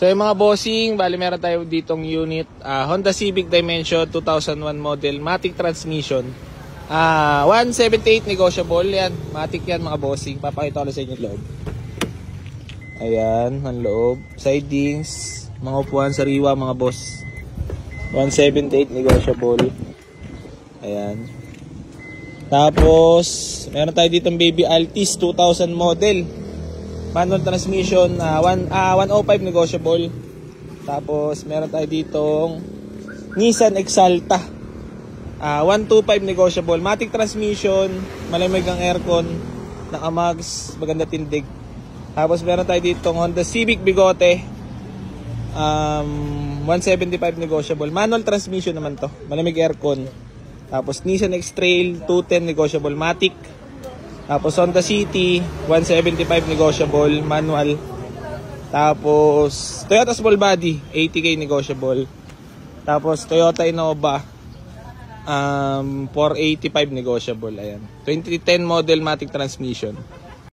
So yung mga bossing, bali meron tayo ditong unit, Honda Civic Dimension 2001 model, matic transmission. 178 negotiable yan. Matic yan mga bossing. Papakita ko sa inyo yung loob. Ayan, ang loob. Sidings, mga upuan, sariwa mga boss. 178 negotiable. Ayan. Tapos, meron tayo ditong Baby Altis 2000 model. Manual transmission, 105 negotiable. Tapos, meron tayo ditong Nissan Exalta. 125 negotiable. Matic transmission, malamig ang aircon, naka-mags, maganda tindig. Tapos, meron tayo ditong Honda Civic Bigote. 175 negotiable. Manual transmission naman to. Malamig aircon. Tapos, Nissan X-Trail 210 negotiable. Matic. Tapos Honda City 175 negotiable manual. Tapos Toyota Small Body 80k negotiable. Tapos Toyota Innova 485 negotiable. Ayan. 2010 model matic transmission.